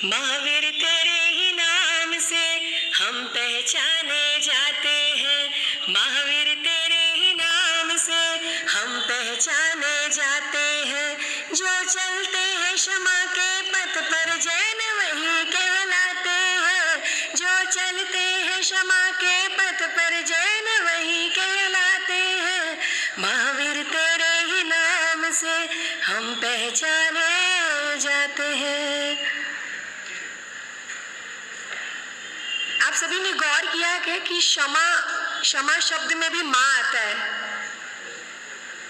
महावीर तेरे ही नाम से हम पहचाने जाते हैं। महावीर तेरे ही नाम से हम पहचाने जाते हैं। जो चलते हैं क्षमा के पथ पर जैन वही कहलाते हैं। जो चलते हैं क्षमा के पथ पर जैन वही कहलाते हैं। महावीर तेरे ही नाम से हम पहचाने जाते हैं। आप सभी ने गौर किया है कि क्षमा शब्द में भी माँ आता है,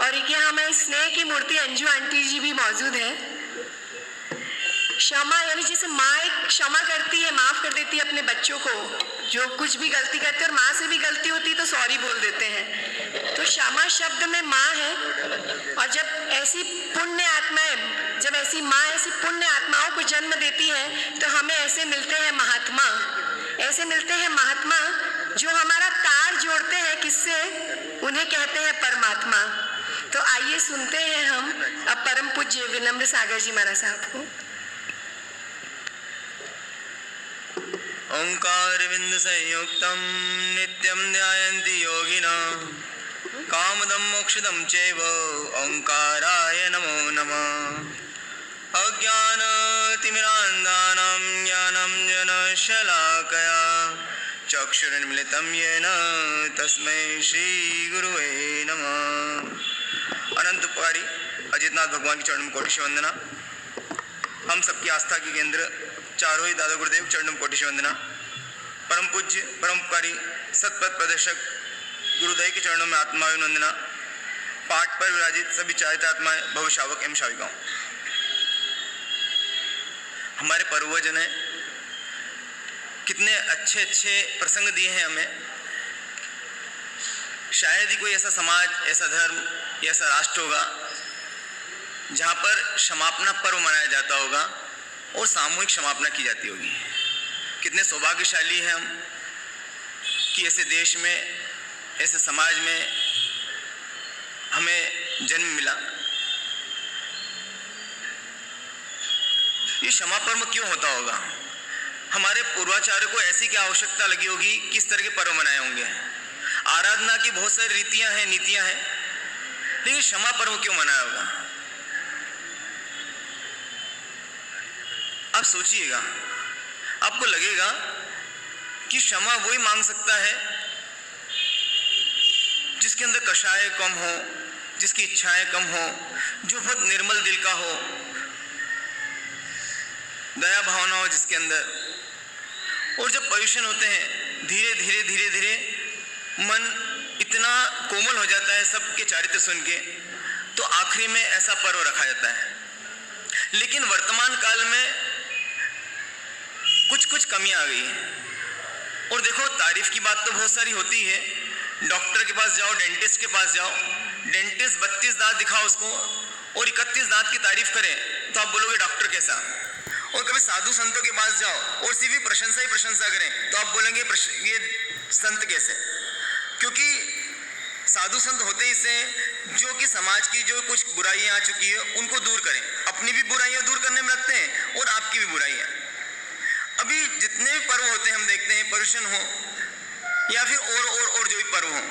और एक यहाँ हमारी स्नेह की मूर्ति अंजू आंटी जी भी मौजूद है। क्षमा यानी जैसे माँ एक क्षमा करती है, माफ कर देती है अपने बच्चों को जो कुछ भी गलती करते हैं, और माँ से भी गलती होती है तो सॉरी बोल देते हैं। तो क्षमा शब्द में माँ है। और जब ऐसी पुण्य आत्माएं, जब ऐसी माँ ऐसी पुण्य आत्माओं को जन्म देती है तो हमें ऐसे मिलते हैं महात्मा, ऐसे मिलते हैं महात्मा जो हमारा तार जोड़ते हैं किससे, उन्हें कहते हैं परमात्मा। तो आइए सुनते हैं हम अब परम पूज्य विनम्र सागर जी महाराज साहब को। ओंकार बिंद संयुक्तम नित्यम ध्यायन्ति योगिनः कामदं मोक्षदं चैव ओंकाराय नमो नमः। अज्ञानतिमिरान्धानां ज्ञानं जनशलाकया चक्षुरुन्मिलितं येन तस्मै श्रीगुरुवे नमः। अनंत उपकारी अजितनाथ भगवान के चरण में कोटि वंदना। हम सबकी आस्था के केंद्र चारों ही दादा गुरुदेव चरणों में कोटि वंदना। परम पूज्य परम उपकारी सतपथ प्रदर्शक गुरुदेव के चरणों में आत्माभिवंदना। पाठ पर विराजित सभी चारित आत्माएं, भव शावक एवं शाविकाओं, हमारे पूर्वजों ने कितने अच्छे अच्छे प्रसंग दिए हैं हमें। शायद ही कोई ऐसा समाज, ऐसा धर्म, ऐसा राष्ट्र होगा जहाँ पर क्षमापना पर्व मनाया जाता होगा और सामूहिक क्षमापना की जाती होगी। कितने सौभाग्यशाली हैं हम कि ऐसे देश में, ऐसे समाज में हमें जन्म मिला। ये क्षमा पर्व क्यों होता होगा? हमारे पूर्वाचार्यों को ऐसी क्या आवश्यकता लगी होगी, किस तरह के पर्व मनाए होंगे? आराधना की बहुत सारी रीतियां हैं, नीतियां हैं, लेकिन क्षमा पर्व क्यों मनाया होगा? आप सोचिएगा, आपको लगेगा कि क्षमा वही मांग सकता है जिसके अंदर कषाय कम हो, जिसकी इच्छाएं कम हो, जो बहुत निर्मल दिल का हो, दया भावना हो जिसके अंदर। और जब पॉल्यूशन होते हैं, धीरे धीरे धीरे धीरे मन इतना कोमल हो जाता है सबके चारित्र सुन के, तो आखिरी में ऐसा पर्व रखा जाता है। लेकिन वर्तमान काल में कुछ कुछ कमियां आ गई हैं। और देखो, तारीफ की बात तो बहुत सारी होती है। डॉक्टर के पास जाओ, डेंटिस्ट के पास जाओ, डेंटिस्ट 32 दांत दिखाओ उसको और 31 दांत की तारीफ करें तो आप बोलोगे डॉक्टर कैसा। और कभी साधु संतों के पास जाओ और सिर्फ ही प्रशंसा करें तो आप बोलेंगे ये संत कैसे। क्योंकि साधु संत होते ही से जो कि समाज की जो कुछ बुराइयां आ चुकी है उनको दूर करें, अपनी भी बुराइयां दूर करने में लगते हैं और आपकी भी बुराइयां। अभी जितने भी पर्व होते हैं हम देखते हैं, पर्यूषण हो या फिर और जो भी पर्व हो,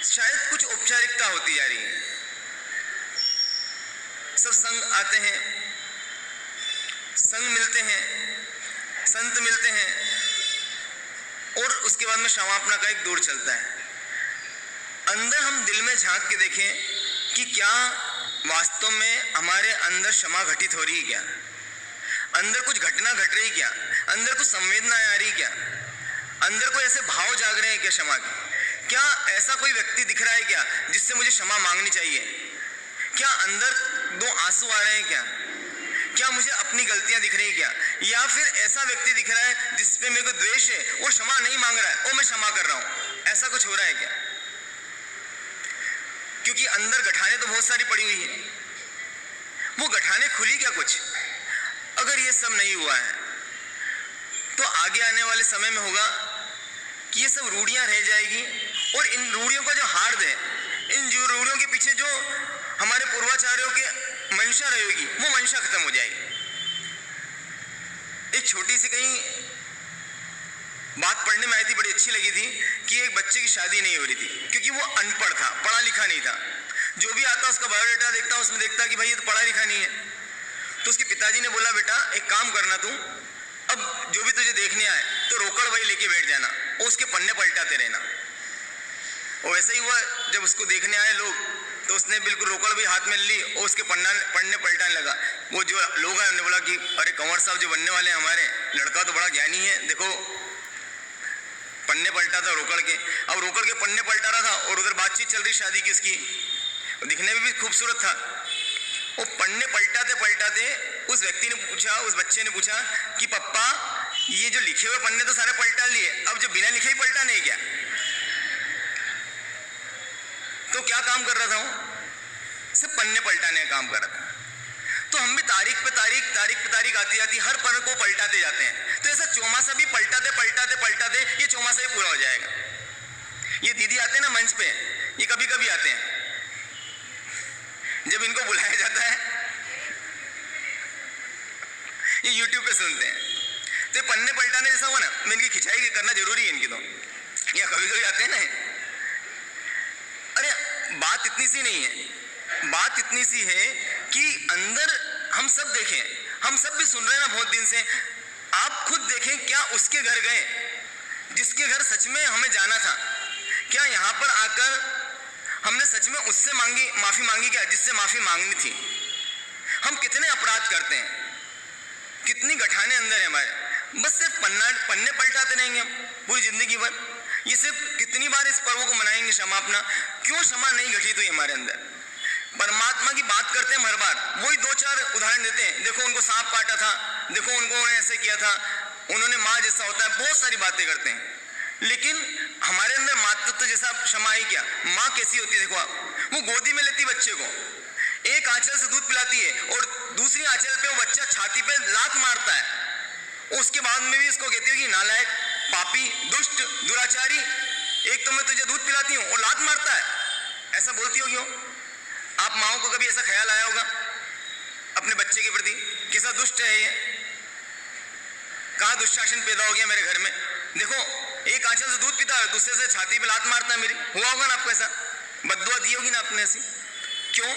शायद कुछ औपचारिकता होती जा रही है। सब संग आते हैं, संग मिलते हैं, संत मिलते हैं और उसके बाद में क्षमापना का एक दौर चलता है। अंदर हम दिल में झांक के देखें कि क्या वास्तव में हमारे अंदर क्षमा घटित हो रही है क्या? अंदर कुछ घटना घट रही क्या? अंदर कुछ संवेदनाएं आ रही क्या? अंदर कोई ऐसे भाव जाग रहे हैं क्या क्षमा के? क्या ऐसा कोई व्यक्ति दिख रहा है क्या जिससे मुझे क्षमा मांगनी चाहिए? क्या अंदर दो आंसू आ रहे हैं क्या? क्या मुझे अपनी गलतियां दिख रही है क्या? या फिर ऐसा व्यक्ति दिख रहा है जिसपे मेरे को द्वेष है और क्षमा नहीं मांग रहा है और मैं क्षमा कर रहा हूं? ऐसा कुछ हो रहा है क्या? क्योंकि अंदर गठाने तो बहुत सारी पड़ी हुई है, वो गठाने खुली क्या कुछ? अगर ये सब नहीं हुआ है तो आगे आने वाले समय में होगा कि ये सब रूढ़ियां रह जाएगी और इन रूढ़ियों का जो हार्द है, इन जो रूढ़ियों के पीछे जो हमारे पूर्वाचार्यों के मंशा रहेगी वो मंशा खत्म हो जाएगी। एक छोटी सी कहीं बात पढ़ने में आई थी, बड़ी अच्छी लगी थी कि एक बच्चे की शादी नहीं हो रही थी क्योंकि वो अनपढ़ था, पढ़ा लिखा नहीं था। जो भी आता उसका बायोडाटा देखता, उसमें देखता कि भाई ये तो पढ़ा लिखा नहीं है। तो उसके पिताजी ने बोला, बेटा एक काम करना, तू अब जो भी तुझे देखने आए तो रोकड़ वही लेके बैठ जाना और उसके पन्ने पलटाते रहना। और ऐसा ही हुआ, जब उसको देखने आए लोग तो उसने बिल्कुल रोकड़ भी हाथ में ली और उसके पन्ने पलटाने लगा। वो जो लोग हैं उन्होंने बोला कि अरे कंवर साहब जो बनने वाले हैं हमारे, लड़का तो बड़ा ज्ञानी है, देखो पन्ने पलटा था रोकड़ के। अब रोकड़ के पन्ने पलटा रहा था और उधर बातचीत चल रही शादी की इसकी, दिखने में भी खूबसूरत था। वो पन्ने पलटाते पलटाते उस व्यक्ति ने पूछा, उस बच्चे ने पूछा कि पप्पा ये जो लिखे हुए पन्ने तो सारे पलटा लिए, अब जो बिना लिखे ही पलटाने हैं क्या? तो क्या काम कर रहा था वो? सिर्फ पन्ने पलटाने का काम कर रहा था। तो हम भी तारीख पे तारीख आती जाती हर पन्ने को पलटाते जाते हैं। तो ऐसा चौमासा भी पलटाते पलटाते पलटाते ये चौमासा भी पूरा हो जाएगा। ये दीदी आते हैं ना मंच पे, ये कभी कभी आते हैं, जब इनको बुलाया जाता है ये YouTube पे सुनते हैं। तो पन्ने पलटाने जैसा हुआ ना, मैं इनकी खिंचाई करना जरूरी है इनकी, तो या कभी कभी आते हैं ना। अरे बात इतनी सी नहीं है, बात इतनी सी है कि अंदर हम सब देखें, हम सब भी सुन रहे हैं ना बहुत दिन से। आप खुद देखें, क्या उसके घर गए जिसके घर सच में हमें जाना था? क्या यहाँ पर आकर हमने सच में उससे माफी मांगी क्या जिससे माफी मांगनी थी? हम कितने अपराध करते हैं, कितनी गठाने अंदर है हमारे, बस सिर्फ पन्ने पलटाते रहेंगे हम पूरी जिंदगी भर। ये सिर्फ कितनी बार इस पर्व को मनाएंगे क्षमा अपना? क्यों क्षमा नहीं घटित हुई हमारे अंदर? परमात्मा की बात करते हैं हर बार, वही दो चार उदाहरण देते हैं, देखो उनको सांप काटा था, देखो उनको ऐसे किया था, उन्होंने माँ जैसा होता है, बहुत सारी बातें करते हैं। लेकिन हमारे अंदर मातृत्व जैसा क्षमा ही क्या? माँ कैसी होती है देखो आप, वो गोदी में लेती बच्चे को, एक आंचल से दूध पिलाती है और दूसरी आंचल पे वो बच्चा छाती पे लात मारता है। उसके बाद में भी इसको कहती है कि नालायक, पापी, दुष्ट, दुराचारी, एक तो मैं तुझे दूध पिलाती हूँ और लात मारता है। ऐसा बोलती होगी वो। आप माओ को कभी ऐसा ख्याल आया होगा अपने बच्चे के प्रति, कैसा दुष्ट है ये, कहाँ दुष्शासन पैदा हो गया मेरे घर में? देखो एक आंचल से दूध पीता है, दूसरे से छाती पे लात मारता है मेरी। हुआ होगा ना आपको ऐसा? बद्दुआ दी होगी ना आपने ऐसी? क्यों?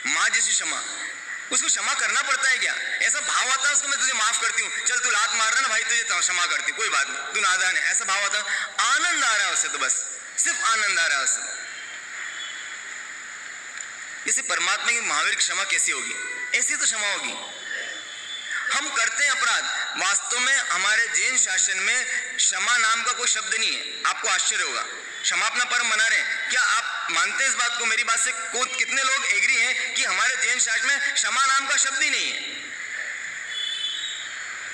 माँ जैसी क्षमा, उसको क्षमा करना पड़ता है क्या? ऐसा भाव आता है उसको, मैं तुझे माफ करती हूँ, चल तू लात मार रहा ना भाई, तुझे क्षमा करती, कोई बात नहीं, तू नादान है, ऐसा भाव आता है? आनंद आ रहा है उससे, तो बस सिर्फ आनंद आ रहा है उससे। इसे परमात्मा की महावीर की क्षमा कैसी होगी? ऐसी तो क्षमा होगी। हम करते हैं अपराध, वास्तव में हमारे जैन शासन में क्षमा नाम का कोई शब्द नहीं है। आपको आश्चर्य होगा, क्षमा अपना पर्व मना रहे हैं, क्या आप मानते हैं इस बात को? मेरी बात से कितने लोग एग्री हैं कि हमारे जैन शासन में क्षमा नाम का शब्द ही नहीं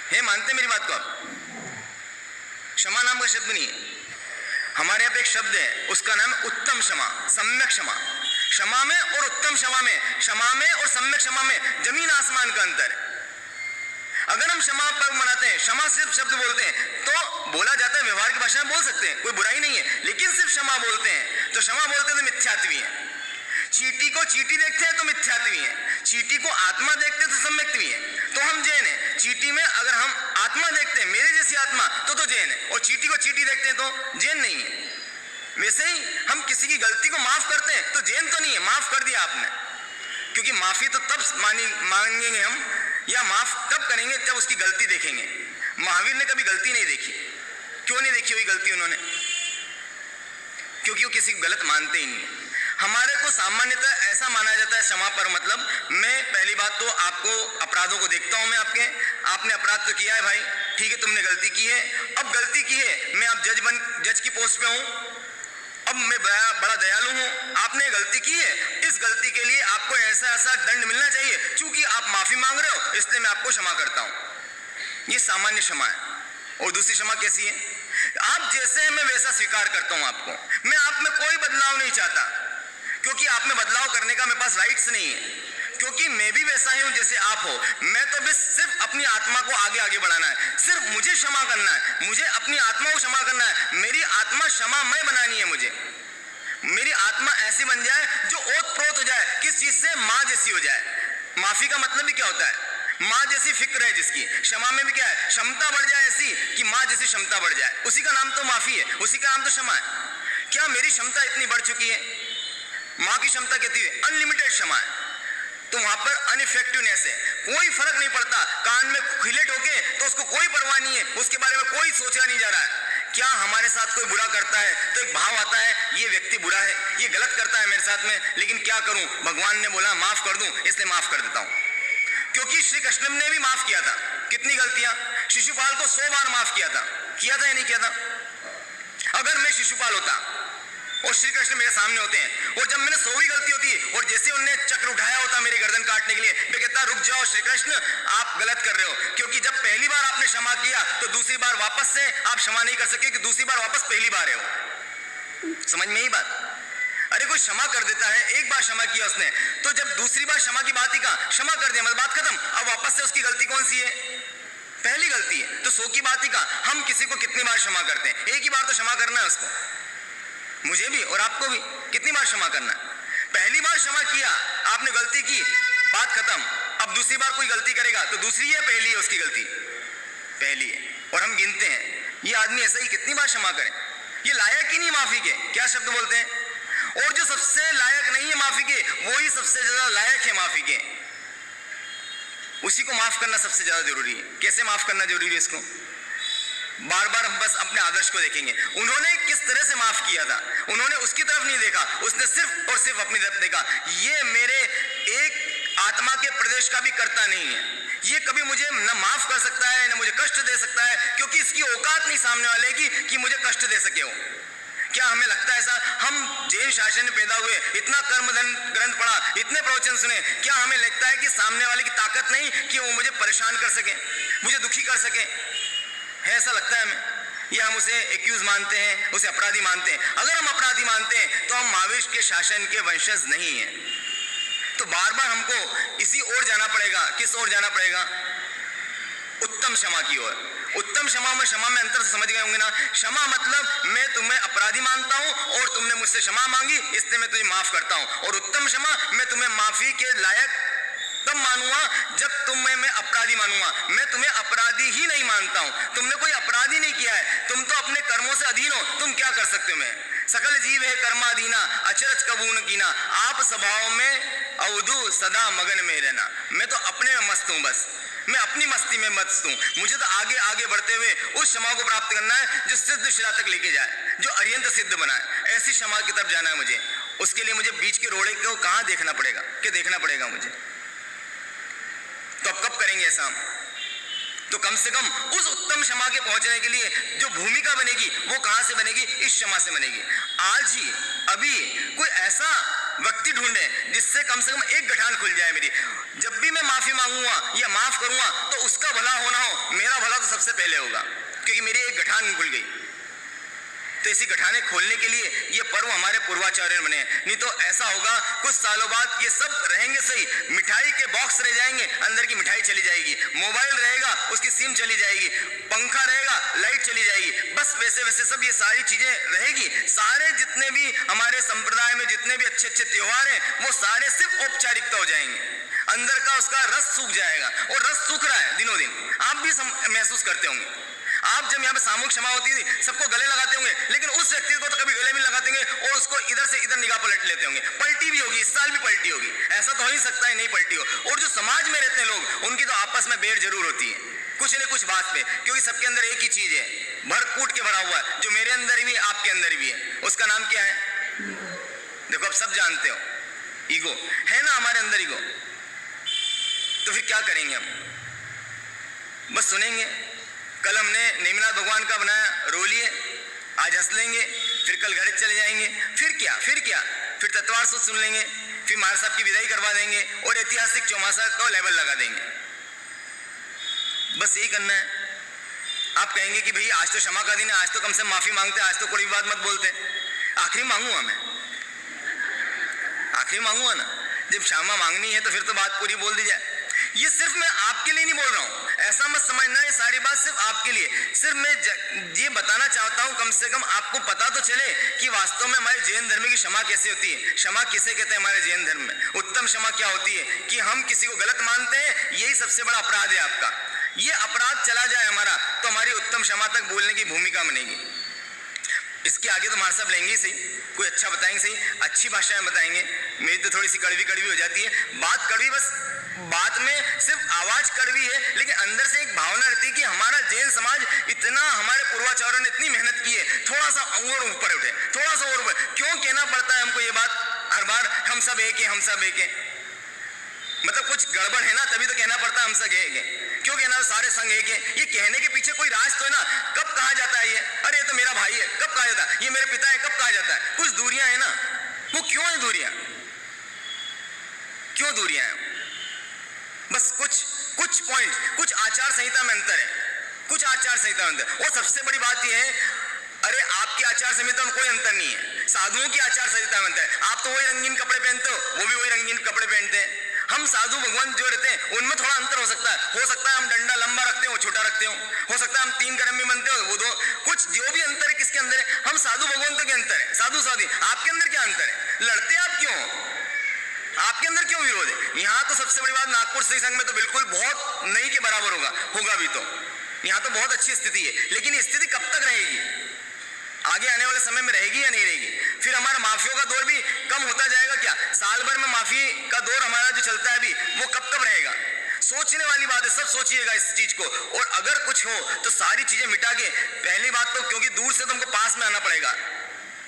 है? मानते हैं मेरी बात को आप? क्षमा नाम का शब्द नहीं है। हमारे यहाँ पे एक शब्द है, उसका नाम है उत्तम क्षमा, सम्यक क्षमा। क्षमा में और उत्तम क्षमा में और सम्यक क्षमा में जमीन आसमान का अंतर है। अगर हम क्षमा पर्व मनाते हैं, क्षमा सिर्फ शब्द बोलते हैं, तो बोला जाता है, व्यवहार की भाषा में बोल सकते हैं, कोई बुराई नहीं है, लेकिन सिर्फ क्षमा बोलते हैं तो क्षमा बोलते हैं तो मिथ्यात्वी है। चींटी को चींटी देखते हैं तो मिथ्यात्वी है, चींटी को आत्मा देखते हैं तो सम्यक्त्वी है। तो हम जैन है, चींटी में अगर हम आत्मा देखते हैं, मेरे जैसी आत्मा, तो जैन है, और चींटी को चींटी देखते हैं तो जैन नहीं है। वैसे ही हम किसी की गलती को माफ करते हैं तो जैन तो नहीं है, माफ कर दिया आपने, क्योंकि माफी तो तब मांगेंगे हम, या माफ तब करेंगे जब उसकी गलती देखेंगे। महावीर ने कभी गलती नहीं देखी। क्यों नहीं देखी हुई गलती उन्होंने? क्योंकि वो किसी को गलत मानते ही नहीं है। हमारे को सामान्यतः ऐसा माना जाता है क्षमा पर मतलब, मैं पहली बात तो आपको अपराधों को देखता हूं, मैं आपने अपराध तो किया है भाई, ठीक है, तुमने गलती की है, अब गलती की है, मैं अब जज की पोस्ट पे हूं, अब मैं बड़ा दयालु हूं, आपने गलती की है, इस गलती के लिए आपको ऐसा ऐसा दंड मिलना चाहिए, चूंकि आप माफी मांग रहे हो इसलिए मैं आपको क्षमा करता हूं। ये सामान्य क्षमा है। और दूसरी क्षमा कैसी है? आप जैसे हैं मैं वैसा स्वीकार करता हूं आपको, मैं आप में कोई बदलाव नहीं चाहता, क्योंकि आप में बदलाव करने का मेरे पास राइट्स नहीं है, क्योंकि मैं भी वैसा ही हूं जैसे आप हो। मैं तो बस सिर्फ अपनी आत्मा को आगे बढ़ाना है, सिर्फ मुझे क्षमा करना है, मुझे अपनी आत्मा को क्षमा करना है, मेरी आत्मा क्षमामय बनानी है मुझे। मेरी आत्मा ऐसी बन जाए जो ओत प्रोत हो जाए, किस चीज से? माँ जैसी हो जाए। माफी का मतलब भी क्या होता है? माँ जैसी फिक्र है जिसकी, क्षमा में भी क्या है, क्षमता बढ़ जाए ऐसी कि माँ जैसी क्षमता बढ़ जाए, उसी का नाम तो माफी है, उसी का नाम तो क्षमा है। क्या मेरी क्षमता इतनी बढ़ चुकी है? माँ की क्षमता कितनी है? अनलिमिटेड क्षमा है। तो वहां पर अनइफेक्टिवनेस है, कोई फर्क नहीं पड़ता, कान में खिले ठोके तो उसको कोई परवाह नहीं है, उसके बारे में कोई सोचा नहीं जा रहा है। क्या हमारे साथ कोई बुरा करता है तो एक भाव आता है, ये व्यक्ति बुरा है, ये गलत करता है मेरे साथ में, लेकिन क्या करूं, भगवान ने बोला माफ कर दूं, इसलिए माफ कर देता हूं। क्योंकि श्री कृष्ण ने भी माफ किया था, कितनी गलतियां, शिशुपाल को 100 बार माफ किया था या नहीं किया था? अगर मैं शिशुपाल होता और श्री कृष्ण मेरे सामने होते हैं और जब मैंने 100वीं गलती होती और जैसे उन्होंने चक्र उठाया होता मेरी गर्दन काटने के लिए, मैं कहता रुक जाओ श्री कृष्ण, आप गलत कर रहे हो, क्योंकि जब पहली बार आपने क्षमा किया तो दूसरी बार वापस से आप क्षमा नहीं कर सके, कि दूसरी बार वापस पहली बार है हो। समझ में ही बात? अरे कोई क्षमा कर देता है, एक बार क्षमा किया उसने, तो जब दूसरी बार क्षमा की बात ही कहा, क्षमा कर दिया मतलब बात खत्म, अब वापस से उसकी गलती कौन सी है? पहली गलती है, तो 100 की बात ही कहा। हम किसी को कितनी बार क्षमा करते हैं? एक ही बार तो क्षमा करना है उसको, मुझे भी और आपको भी। कितनी बार क्षमा करना है? पहली बार क्षमा किया, आपने गलती की, बात खत्म। अब दूसरी बार कोई गलती करेगा तो दूसरी है पहली है उसकी गलती? पहली है। और हम गिनते हैं ये आदमी ऐसा ही कितनी बार क्षमा करे, ये लायक ही नहीं माफी के, क्या शब्द बोलते हैं, और जो सबसे लायक नहीं है माफी के वही सबसे ज्यादा लायक है माफी के, उसी को माफ करना सबसे ज्यादा जरूरी है। कैसे माफ करना जरूरी है इसको? बार बार हम बस अपने आदर्श को देखेंगे, उन्होंने किस तरह से माफ किया था, उन्होंने उसकी तरफ नहीं देखा, उसने सिर्फ और सिर्फ अपनी तरफ देखा, ये मेरे एक आत्मा के प्रदेश का भी करता नहीं है, ये कभी मुझे न माफ कर सकता है न मुझे कष्ट दे सकता है, क्योंकि इसकी औकात नहीं सामने वाले की कि मुझे कष्ट दे सके हो। क्या हमें लगता है ऐसा? हम जैन शासन में पैदा हुए, इतना कर्म ग्रंथ पढ़ा, इतने प्रवचन सुने, क्या हमें लगता है कि सामने वाले की ताकत नहीं कि वो मुझे परेशान कर सके, मुझे दुखी कर सके? है ऐसा लगता है हमें? या हम उसे एक्यूज मानते हैं, उसे अपराधी मानते हैं? अगर हम अपराधी मानते हैं तो हम महावीर के शासन के वंशज नहीं हैं। तो बार बार हमको इसी ओर जाना पड़ेगा। किस ओर जाना पड़ेगा? उत्तम क्षमा की ओर। उत्तम क्षमा में अंतर से समझ गए होंगे ना। क्षमा मतलब मैं तुम्हें अपराधी मानता हूं और तुमने मुझसे क्षमा मांगी, इसलिए मैं तुझे माफ करता हूं। और उत्तम क्षमा, मैं तुम्हें माफी के लायक तब मानूंगा जब तुम्हें मैं अपराधी मानूंगा। मैं तुम्हें अपराधी ही नहीं मानता हूं, तुमने कोई अपराधी नहीं किया है, तुम तो अपने कर्मों से अधीन हो, तुम क्या कर सकते हो? मैं सकल जीव है कर्माधीना, अचरज कबू न कीना, आप स्वभाव में अवधु सदा मगन में रहना। मैं तो अपने में मस्त हूं, बस मैं अपनी मस्ती में मस्त हूं। मुझे तो आगे आगे बढ़ते हुए उस क्षमा को प्राप्त करना है जो सिद्ध शिला तक लेके जाए, जो अरियंत सिद्ध बनाए। ऐसी क्षमा की तरफ जाना है मुझे। उसके लिए मुझे बीच के रोड़े को कहां देखना पड़ेगा, कि देखना पड़ेगा मुझे। तो अब कब करेंगे ऐसा? तो कम से कम उस उत्तम क्षमा के पहुंचने के लिए जो भूमिका बनेगी वो कहां से बनेगी? इस क्षमा से बनेगी। आज ही अभी कोई ऐसा व्यक्ति ढूंढे जिससे कम से कम एक गठान खुल जाए मेरी। जब भी मैं माफी मांगूंगा या माफ करूंगा तो उसका भला होना हो, मेरा भला तो सबसे पहले होगा, क्योंकि मेरी एक गठान खुल गई। तो ऐसी गठाने खोलने के लिए ये पर्व हमारे पूर्वाचार्य बने। नहीं तो ऐसा होगा कुछ सालों बाद ये सब रहेंगे सही, मिठाई के बॉक्स रह जाएंगे, अंदर की मिठाई चली जाएगी, मोबाइल रहेगा उसकी सिम चली जाएगी, पंखा रहेगा लाइट चली जाएगी, बस वैसे वैसे सब ये सारी चीजें रहेगी। सारे जितने भी हमारे संप्रदाय में जितने भी अच्छे अच्छे त्योहार हैं वो सारे सिर्फ औपचारिकता हो जाएंगे, अंदर का उसका रस सूख जाएगा। और रस सूख रहा है दिनों दिन, आप भी महसूस करते होंगे। आप जब यहाँ पे सामूहिक क्षमा होती थी सबको गले लगाते होंगे, लेकिन उस व्यक्ति को तो कभी गले भी लगाते होंगे और उसको इधर से इधर निगाह पलट लेते होंगे। पलटी भी होगी, इस साल भी पलटी होगी, ऐसा तो हो ही सकता है नहीं पलटी हो। और जो समाज में रहते हैं लोग, उनकी तो आपस में बेड़ जरूर होती है कुछ न कुछ बात पे, क्योंकि सबके अंदर एक ही चीज है, भर कूट के भरा हुआ है, जो मेरे अंदर भी आपके अंदर भी है। उसका नाम क्या है? देखो अब सब जानते हो, ईगो है ना हमारे अंदर, ईगो। तो फिर क्या करेंगे हम? बस सुनेंगे। कल हमने नेमिनाथ भगवान का बनाया, रो लिए, आज हंस लेंगे, फिर कल घर चले जाएंगे, फिर क्या फिर तत्वार सुध सुन लेंगे, फिर महाराज साहब की विदाई करवा देंगे और ऐतिहासिक चौमासा का लेबल लगा देंगे। बस यही करना है। आप कहेंगे कि भाई आज तो क्षमा का दिन है, आज तो कम से कम माफी मांगते, आज तो कोई बात मत बोलते। आखिरी मांगूंगा मैं, आखिरी मांगूंगा ना, जब क्षमा मांगनी है तो फिर तो बात पूरी बोल दी जाए। ये सिर्फ मैं आपके लिए नहीं बोल रहा हूँ, ऐसा मत समझना ये सारी बात सिर्फ आपके लिए। सिर्फ मैं ये बताना चाहता हूँ, कम से कम आपको पता तो चले कि वास्तव में हमारे जैन धर्म की क्षमा कैसे होती है। क्षमा किसे कहते हैं हमारे जैन धर्म में? उत्तम क्षमा क्या होती है कि हम किसी को गलत मानते हैं, यही सबसे बड़ा अपराध है आपका। ये अपराध चला जाए हमारा तो हमारी उत्तम क्षमा तक बोलने की भूमिका बनेगी। इसके आगे तो मार साहब लेंगे ही सही, कोई अच्छा बताएंगे सही, अच्छी भाषा में बताएंगे। मेरी तो थोड़ी सी कड़वी कड़वी हो जाती है बात, कड़वी बस बात में सिर्फ आवाज कड़वी है, लेकिन अंदर से एक भावना रहती है कि हमारा जैन समाज इतना, हमारे पूर्वाचार्यों ने इतनी मेहनत की है, थोड़ा सा और ऊपर उठे, थोड़ा सा और ऊपर। क्यों कहना पड़ता है हमको ये बात हर बार, हम सब एक है, हम सब एक है? मतलब कुछ गड़बड़ है ना, तभी तो कहना पड़ता है हम सब एक है। क्यों कहना सारे संग एक है? ये कहने के पीछे कोई राज तो है ना। कब कहा जाता है ये, अरे ये तो मेरा भाई है, कब कहा जाता है ये मेरे पिता है, कब कहा जाता है? कुछ दूरियां है ना। वो क्यों है दूरियां? क्यों दूरियां हैं? बस कुछ पॉइंट, कुछ आचार संहिता में अंतर है, कुछ आचार संहिता में अंतर। और सबसे बड़ी बात यह है, अरे आपकी आचार संहिता में कोई अंतर नहीं है, साधुओं की आचार संहिता में अंतर है। आप तो वही रंगीन कपड़े पहनते हो, वो भी वही रंगीन कपड़े पहनते हैं। हम साधु भगवान जो रहते हैं उनमें थोड़ा अंतर हो सकता है हम डंडा लंबा रखते हो, छोटा रखते हो सकता है हम 3 कदम भी बनते हो, वो 2, कुछ जो भी अंतर है किसके अंदर है? हम साधु भगवान के अंतर है, साधु साधी। आपके अंदर क्या अंतर है? लड़ते आप क्यों? आपके अंदर क्यों विरोध है? यहाँ तो सबसे बड़ी बात, नागपुर स्त्री संघ में तो बिल्कुल बहुत नहीं के बराबर होगा भी तो। यहाँ तो बहुत अच्छी स्थिति है, लेकिन ये स्थिति कब तक रहेगी? आगे आने वाले समय में रहेगी या नहीं रहेगी? फिर हमारा माफियों का दौर भी कम होता जाएगा क्या? साल भर में माफी का दौर हमारा जो चलता है अभी, वो कब रहेगा? सोचने वाली बात है, सब सोचिएगा इस चीज को। और अगर कुछ हो तो सारी चीजें मिटा के, पहली बात तो क्योंकि दूर से तुमको पास में आना पड़ेगा।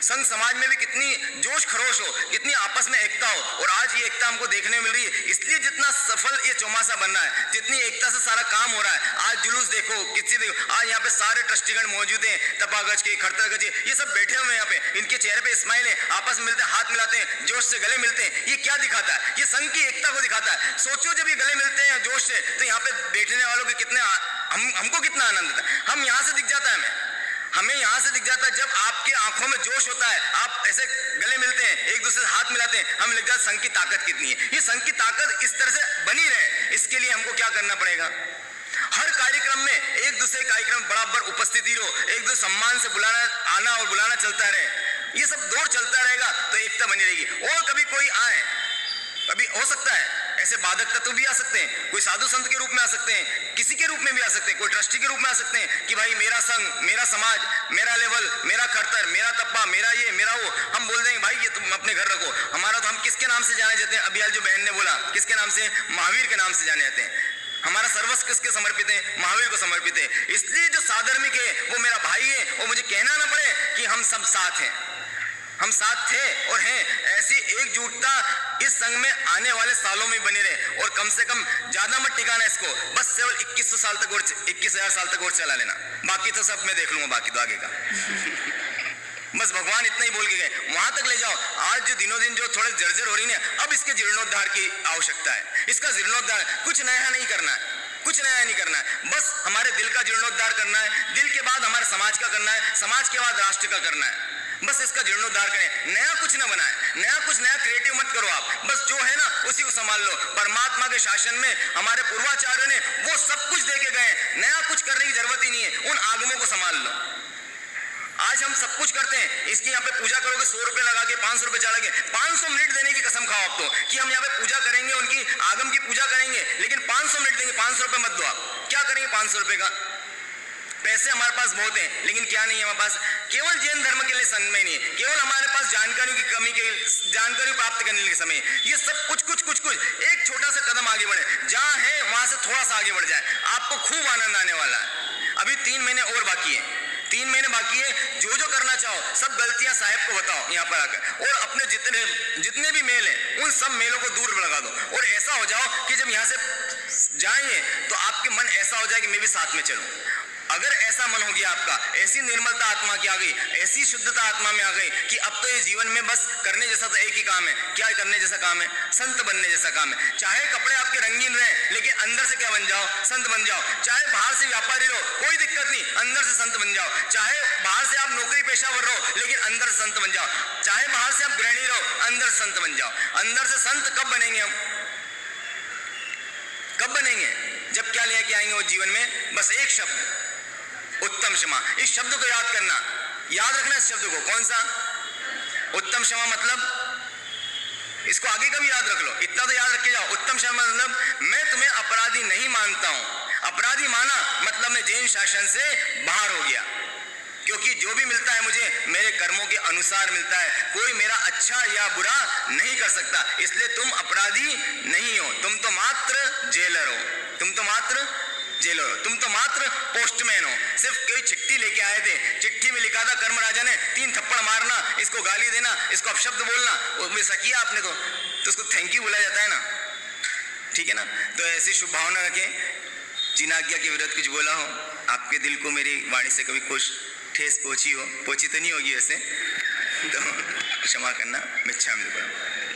संघ समाज में भी कितनी जोश खरोश हो, कितनी आपस में एकता हो, और आज ये एकता हमको देखने मिल रही है। इसलिए जितना सफल ये चौमासा बन रहा है, जितनी एकता से सारा काम हो रहा है, आज जुलूस देखो, किसी देखो, आज यहाँ पे सारे ट्रस्टीगण मौजूद हैं, तपागज के, खड़तरगज के, ये सब बैठे हुए हैं यहाँ पे, इनके चेहरे पे स्माइल है, आपस में मिलते हैं, हाथ मिलाते हैं, जोश से गले मिलते हैं। ये क्या दिखाता है? ये संघ की एकता को दिखाता है। सोचो जब ये गले मिलते हैं जोश से, तो यहाँ पे बैठने वालों के कितने, हमको कितना आनंद आता है। हम यहाँ से दिख जाता है, हमें यहाँ से दिख जाता है जब आपके आंखों में जोश होता है, आप ऐसे गले मिलते हैं, एक दूसरे से हाथ मिलाते हैं, हमें लग जाता है संघ की ताकत कितनी है। ये संघ की ताकत इस तरह से बनी रहे, इसके लिए हमको क्या करना पड़ेगा? हर कार्यक्रम में एक दूसरे कार्यक्रम बराबर उपस्थिति रहो, एक दूसरे सम्मान से बुलाना, आना और बुलाना चलता रहे। ये सब दौर चलता रहेगा तो एकता बनी रहेगी। और कभी कोई आए, कभी हो सकता है ऐसे बाधक तत्व भी आ सकते हैं, कोई साधु संत के रूप में आ सकते हैं, किसी के रूप में भी आ सकते हैं, कोई ट्रस्टी के रूप में आ सकते हैं कि भाई मेरा संघ, मेरा समाज, मेरा लेवल, मेरा खड़तर, मेरा तप्पा, मेरा ये, मेरा वो। हम बोल देंगे भाई ये तुम अपने घर रखो, हमारा तो हम किसके नाम से जाने जाते हैं? अभी आज जो बहन ने बोला, किसके नाम से? महावीर के नाम से जाने जाते हैं। हमारा सर्वस्व किसके समर्पित है? महावीर को समर्पित है। इसलिए जो साधर्मिक है वो मेरा भाई है, वो मुझे कहना ना पड़े कि हम सब साथ हैं, हम साथ थे और हैं। ऐसी एकजुटता इस संघ में आने वाले सालों में बने रहे। और कम से कम ज्यादा मत टिकाना इसको, बस केवल 2100 साल तक और 21,000 साल तक और चला लेना, बाकी तो सब मैं देख लूंगा, बाकी तो आगे का। बस भगवान इतना ही बोल के गए, वहां तक ले जाओ। आज जो दिनों दिन जो थोड़े जर्जर हो रही है, अब इसके जीर्णोद्धार की आवश्यकता है। इसका जीर्णोद्धार, कुछ नया नहीं करना है, कुछ नया नहीं करना है, बस हमारे दिल का जीर्णोद्धार करना है, दिल के बाद हमारे समाज का करना है, समाज के बाद राष्ट्र का करना है। बस इसका जीर्णोद्धार करें, नया कुछ ना बनाए, नया क्रिएटिव मत करो आप, बस जो है ना उसी को संभाल लो। परमात्मा के शासन में हमारे पूर्वाचार्यों ने वो सब कुछ दे के गए, नया कुछ करने की जरूरत ही नहीं है, उन आगमों को संभाल लो। आज हम सब कुछ करते हैं, इसकी यहाँ पे पूजा करोगे 100 रुपए लगा के, 500 रुपए चढ़ा के, 500 मिनट देने की कसम खाओ आप तो, कि हम यहाँ पे पूजा करेंगे, उनकी आगम की पूजा करेंगे, लेकिन 500 मिनट देंगे, 500 रुपए मत दो आप। क्या करेंगे 500 रुपए का? पैसे हमारे पास बहुत हैं, लेकिन क्या नहीं है हमारे पास? केवल जैन धर्म के लिए संघ में नहीं है, केवल हमारे पास जानकारी की कमी के, जानकारी प्राप्त करने के समय ये सब कुछ एक छोटा सा कदम आगे बढ़े, जहां है वहां से थोड़ा सा आगे बढ़ जाए, आपको खूब आनंद आने वाला है। अभी 3 महीने और बाकी है, 3 महीने बाकी है। जो करना चाहो सब गलतियां साहेब को बताओ यहाँ पर आकर, और अपने जितने भी मेल हैं उन सब मेलों को दूर लगा दो, और ऐसा हो जाओ कि जब यहाँ से जाएंगे तो आपके मन ऐसा हो जाए कि मैं भी साथ में चलूं। अगर ऐसा मन हो गया आपका, ऐसी निर्मलता आत्मा की आ गई, ऐसी शुद्धता आत्मा में आ गई कि अब तो ये जीवन में बस करने जैसा तो एक ही काम है। क्या करने जैसा काम है? संत बनने जैसा काम है। चाहे कपड़े आपके रंगीन रहे, लेकिन अंदर से क्या बन जाओ? संत बन जाओ। चाहे बाहर से व्यापारी रहो, कोई दिक्कत नहीं, अंदर से संत बन जाओ। चाहे बाहर से आप नौकरी पेशावर रहो, लेकिन अंदर से संत बन जाओ। चाहे बाहर से आप गृहिणी रहो, अंदर से संत बन जाओ। अंदर से संत कब बनेंगे हम? कब बनेंगे? जब क्या लेके आएंगे वो जीवन में? बस एक शब्द, उत्तम क्षमा। इस शब्द को याद करना, याद रखना इस शब्द को। कौन सा? उत्तम क्षमा मतलब, इसको आगे का भी याद रख लो, इतना तो याद रख के जाओ। उत्तम क्षमा मतलब मैं तुम्हें अपराधी नहीं मानता हूं। अपराधी माना मतलब मैं जैन शासन से बाहर हो गया, क्योंकि जो भी मिलता है मुझे मेरे कर्मों के अनुसार मिलता है, कोई मेरा अच्छा या बुरा नहीं कर सकता। इसलिए तुम अपराधी नहीं हो, तुम तो मात्र जेलर हो, तुम तो मात्र जेलर हो, तुम तो मात्र पोस्टमैन हो। सिर्फ कोई चिट्ठी लेके आए थे, चिट्ठी में लिखा था कर्मराजा ने 3 थप्पड़ मारना, इसको गाली देना, इसको अपशब्द बोलना, वो वैसा किया आपने तो उसको थैंक यू बोला जाता है ना, ठीक है ना। तो ऐसी शुभ भावना रखें, जिन आज्ञा के विरुद्ध कुछ बोला हो, आपके दिल को मेरी वाणी से कभी कुछ ठेस पहुंची हो, पहुंची तो नहीं होगी वैसे, तो क्षमा करना, मिच्छामि दुक्कडम।